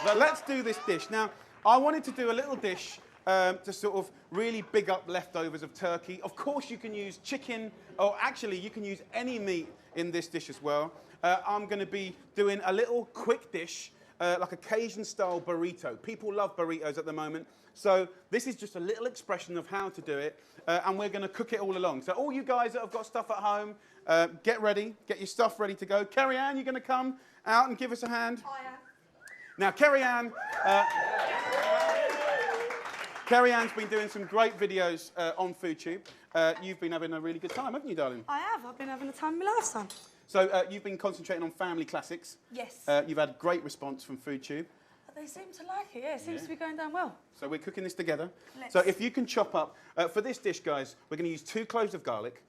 So let's do this dish. Now, I wanted to do a little dish to sort of really big up leftovers of turkey. Of course, you can use chicken, or actually, you can use any meat in this dish as well. I'm going to be doing a little quick dish, like a Cajun-style burrito. People love burritos at the moment. So this is just a little expression of how to do it, and we're going to cook it all along. So all you guys that have got stuff at home, get ready, get your stuff ready to go. Kerry-Ann, you're going to come out and give us a hand? I am. Now, Kerry-Ann's been doing some great videos on FoodTube. You've been having a really good time, haven't you, darling? I have. I've been having the time of my life, son. So you've been concentrating on family classics. Yes. You've had great response from FoodTube. But they seem to like it. Yeah, it seems to be going down well. So we're cooking this together. Let's. So if you can chop up, for this dish, guys, we're going to use 2 cloves of garlic,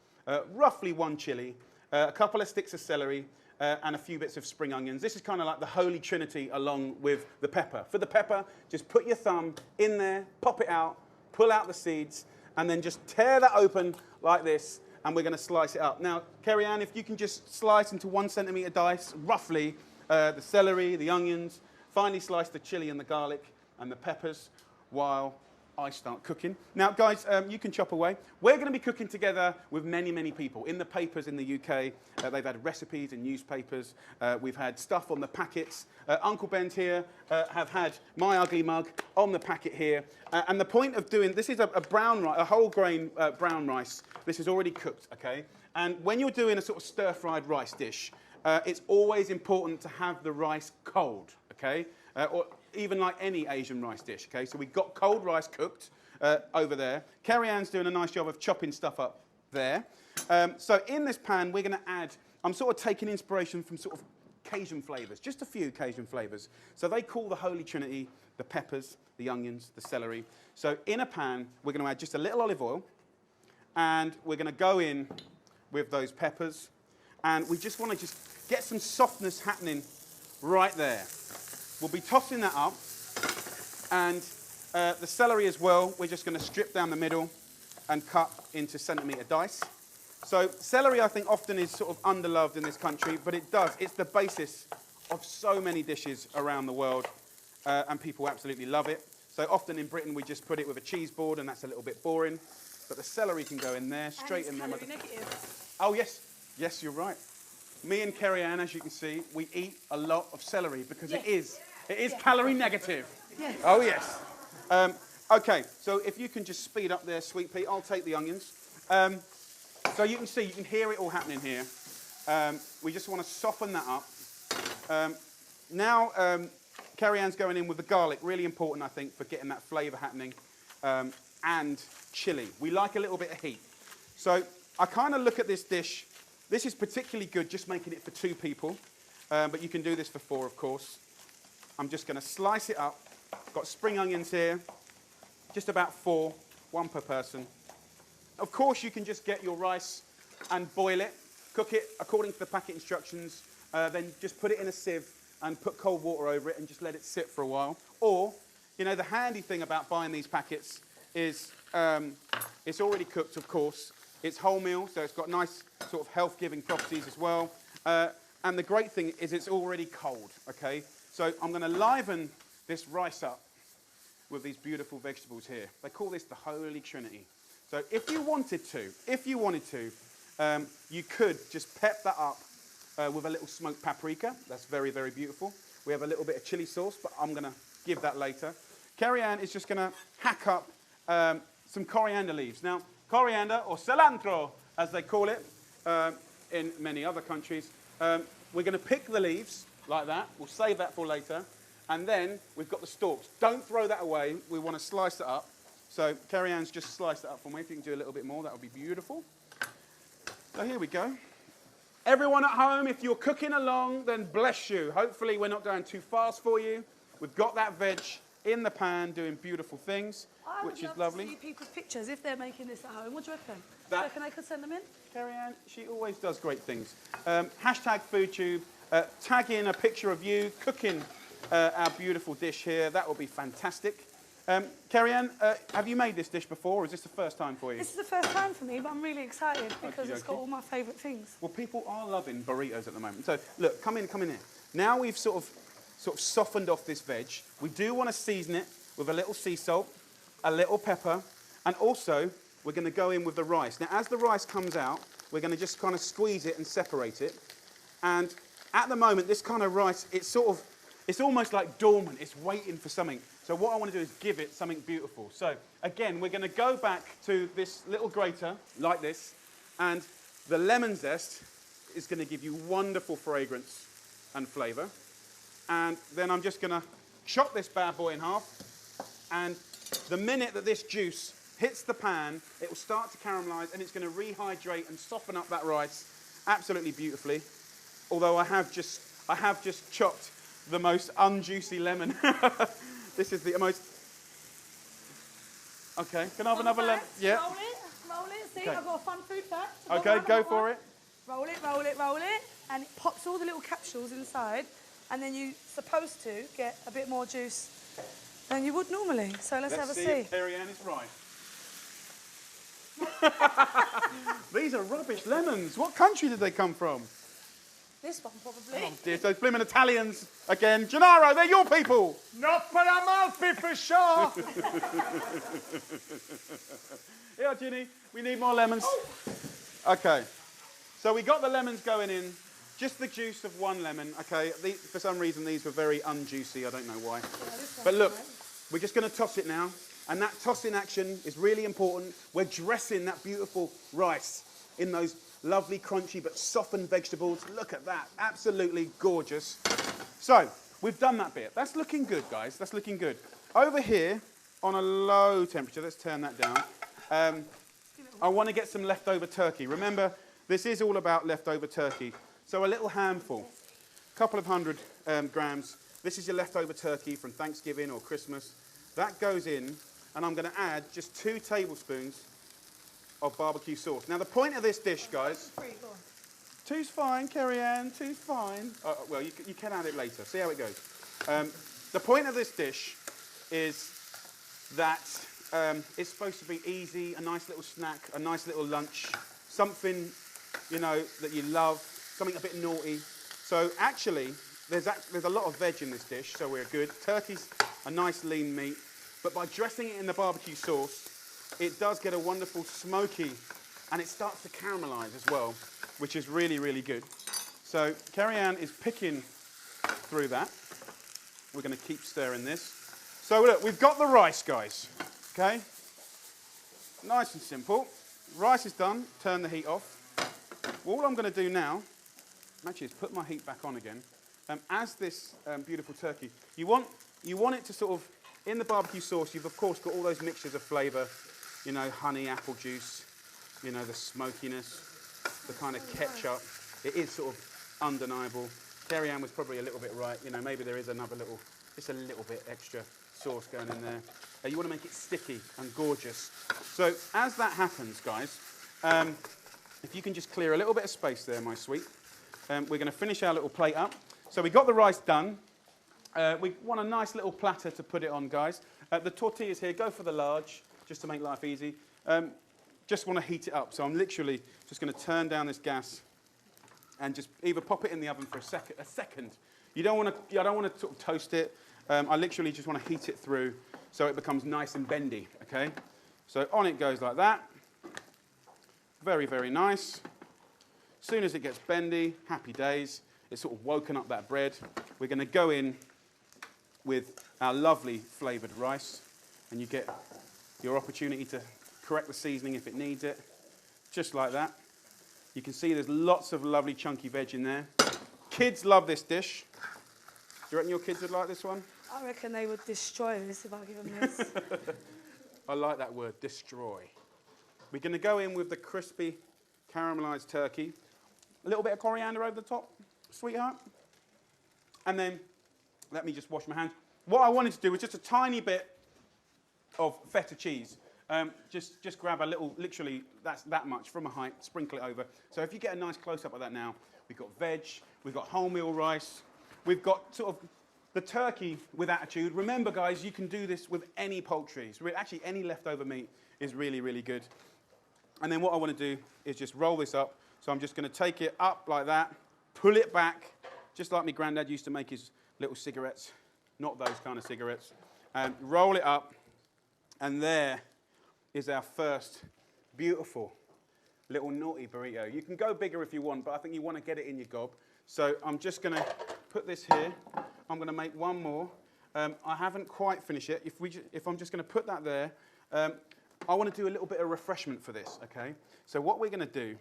roughly 1 chilli, a couple of sticks of celery, and a few bits of spring onions. This is kind of like the holy trinity along with the pepper. For the pepper, just put your thumb in there, pop it out, pull out the seeds, and then just tear that open like this, and we're going to slice it up. Now, Kerry-Ann, if you can just slice into 1 centimetre dice, roughly, the celery, the onions, finely slice the chilli and the garlic and the peppers while I start cooking. Now, guys, you can chop away. We're going to be cooking together with many, many people. In the papers in the UK, they've had recipes in newspapers. We've had stuff on the packets. Uncle Ben's here have had My Ugly Mug on the packet here. And the point of doing, this is a brown rice, a whole grain brown rice. This is already cooked, okay? And when you're doing a sort of stir-fried rice dish, it's always important to have the rice cold, okay? Or even like any Asian rice dish, okay? So we've got cold rice cooked over there. Kerry-Ann's doing a nice job of chopping stuff up there. So in this pan, we're going to add, I'm sort of taking inspiration from sort of Cajun flavours, just a few Cajun flavours. So they call the Holy Trinity the peppers, the onions, the celery. So in a pan, we're going to add just a little olive oil, and we're going to go in with those peppers, and we just want to just get some softness happening right there. We'll be tossing that up, and the celery as well, we're just going to strip down the middle and cut into centimetre dice. So celery, I think, often is sort of underloved in this country, but it does. It's the basis of so many dishes around the world, and people absolutely love it. So often in Britain, we just put it with a cheese board, and that's a little bit boring. But the celery can go in there, straight in there. And it's calorie negative. Oh, yes. Yes, you're right. Me and Kerry-Ann, as you can see, we eat a lot of celery because it is calorie negative. Yes. Oh, yes. Okay, so if you can just speed up there, Sweet Pea, I'll take the onions. So you can see, you can hear it all happening here. We just want to soften that up. Now, Kerry-Ann's going in with the garlic, really important, I think, for getting that flavour happening, and chilli. We like a little bit of heat. So I kind of look at this dish. This is particularly good, just making it for 2 people, but you can do this for 4, of course. I'm just going to slice it up. Got spring onions here, just about 4, 1 per person. Of course, you can just get your rice and boil it, cook it according to the packet instructions, then just put it in a sieve and put cold water over it and just let it sit for a while. Or, you know, the handy thing about buying these packets is it's already cooked, of course. It's wholemeal, so it's got nice sort of health-giving properties as well. And the great thing is it's already cold, okay? So I'm going to liven this rice up with these beautiful vegetables here. They call this the Holy Trinity. So if you wanted to, you could just pep that up with a little smoked paprika. That's very, very beautiful. We have a little bit of chili sauce, but I'm going to give that later. Kerry-Ann is just going to hack up some coriander leaves. Now, coriander, or cilantro, as they call it in many other countries. We're going to pick the leaves like that. We'll save that for later. And then we've got the stalks. Don't throw that away. We want to slice it up. So Kerry-Ann's just sliced it up for me. If you can do a little bit more, that would be beautiful. So here we go. Everyone at home, if you're cooking along, then bless you. Hopefully we're not going too fast for you. We've got that veg in the pan doing beautiful things, which is lovely. I would love to see people's pictures if they're making this at home. What do you reckon? Do you reckon I could send them in? Kerry-Ann, she always does great things. Hashtag FoodTube. Tag in a picture of you cooking our beautiful dish here. That would be fantastic. Kerry-Ann, have you made this dish before, or is this the first time for you? This is the first time for me, but I'm really excited because it's got Okey-dokey. all my favourite things. Well, people are loving burritos at the moment. So, look, come in here. Now we've sort of softened off this veg. We do want to season it with a little sea salt, a little pepper, and also we're going to go in with the rice. Now, as the rice comes out, we're going to just kind of squeeze it and separate it. And at the moment, this kind of rice, it's almost like dormant. It's waiting for something. So what I want to do is give it something beautiful. So again, we're going to go back to this little grater like this, and the lemon zest is going to give you wonderful fragrance and flavour. And then I'm just going to chop this bad boy in half, and the minute that this juice hits the pan, it will start to caramelise, and it's going to rehydrate and soften up that rice absolutely beautifully. Although I have just chopped the most unjuicy lemon. This is the most... Okay, can I have another lemon? Yeah. Roll it. See, Okay. I've got a fun food fact. Okay, go for it. Roll it, and it pops all the little capsules inside, and then you're supposed to get a bit more juice than you would normally. So let's have a see see. if Kerry-Ann is right. These are rubbish lemons. What country did they come from? This one probably. Oh dear, those blimmin' Italians again. Gennaro, they're your people. Not for Amalfi for sure. Yeah, Ginny, we need more lemons. Okay, so we got the lemons going in. Just the juice of one lemon, okay? For some reason, these were very unjuicy. I don't know why. But look, we're just going to toss it now. And that tossing action is really important. We're dressing that beautiful rice in those lovely, crunchy, but softened vegetables. Look at that. Absolutely gorgeous. So, we've done that bit. That's looking good, guys. That's looking good. Over here, on a low temperature, let's turn that down. I want to get some leftover turkey. Remember, this is all about leftover turkey. So a little handful, a couple of 100 grams. This is your leftover turkey from Thanksgiving or Christmas. That goes in, and I'm going to add just 2 tablespoons of barbecue sauce. Now, the point of this dish, guys... 2's fine, Kerry-Ann, 2's fine. Well, you can add it later. See how it goes. The point of this dish is that it's supposed to be easy, a nice little snack, a nice little lunch, something, you know, that you love, something a bit naughty. So actually, there's a lot of veg in this dish, so we're good. Turkey's a nice lean meat, but by dressing it in the barbecue sauce, it does get a wonderful smoky, and it starts to caramelise as well, which is really, really good. So Kerry-Ann is picking through that. We're going to keep stirring this. So look, we've got the rice, guys, okay? Nice and simple. Rice is done, turn the heat off. All I'm going to do now, actually, is put my heat back on again. As this beautiful turkey, you want it to sort of, in the barbecue sauce, you've of course got all those mixtures of flavour, you know, honey, apple juice, you know, the smokiness, the kind of ketchup. It is sort of undeniable. Kerry-Ann was probably a little bit right. You know, maybe there is another little, just a little bit extra sauce going in there. You want to make it sticky and gorgeous. So as that happens, guys, if you can just clear a little bit of space there, my sweet. We're going to finish our little plate up. So we got the rice done. We want a nice little platter to put it on, guys. The tortillas here, go for the large, just to make life easy. Just want to heat it up. So I'm literally just going to turn down this gas and just either pop it in the oven for a second. I don't want to sort of toast it. I literally just want to heat it through so it becomes nice and bendy, okay? So on it goes like that. Very, very nice. As soon as it gets bendy, happy days. It's sort of woken up that bread. We're going to go in with our lovely flavoured rice, and you get your opportunity to correct the seasoning if it needs it, just like that. You can see there's lots of lovely chunky veg in there. Kids love this dish. Do you reckon your kids would like this one? I reckon they would destroy this if I give them this. I like that word, destroy. We're going to go in with the crispy caramelised turkey. A little bit of coriander over the top, sweetheart. And then, let me just wash my hands. What I wanted to do was just a tiny bit of feta cheese. Just grab a little, literally, that's that much from a height, sprinkle it over. So if you get a nice close-up of that now, we've got veg, we've got wholemeal rice, we've got sort of the turkey with attitude. Remember, guys, you can do this with any poultry. So actually, any leftover meat is really, really good. And then what I want to do is just roll this up. So I'm just going to take it up like that, pull it back, just like my granddad used to make his little cigarettes. Not those kind of cigarettes. And roll it up. And there is our first beautiful little naughty burrito. You can go bigger if you want, but I think you want to get it in your gob. So I'm just going to put this here. I'm going to make one more. I haven't quite finished it. If I'm just going to put that there, I want to do a little bit of refreshment for this, okay? So what we're going to do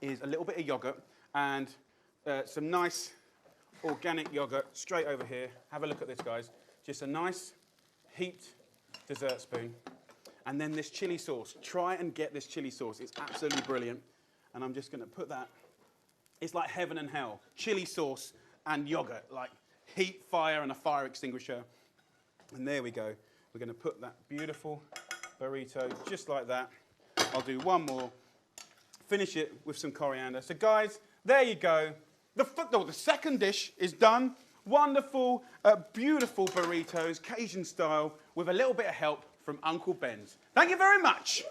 is a little bit of yogurt and some nice organic yogurt straight over here. Have a look at this, guys. Just a nice heaped dessert spoon. And then this chili sauce. Try and get this chili sauce. It's absolutely brilliant. And I'm just going to put that. It's like heaven and hell. Chili sauce and yogurt, like heat, fire, and a fire extinguisher. And there we go. We're going to put that beautiful burrito just like that. I'll do one more. Finish it with some coriander. So, guys, there you go. The second dish is done. Wonderful, beautiful burritos, Cajun style, with a little bit of help from Uncle Ben's. Thank you very much.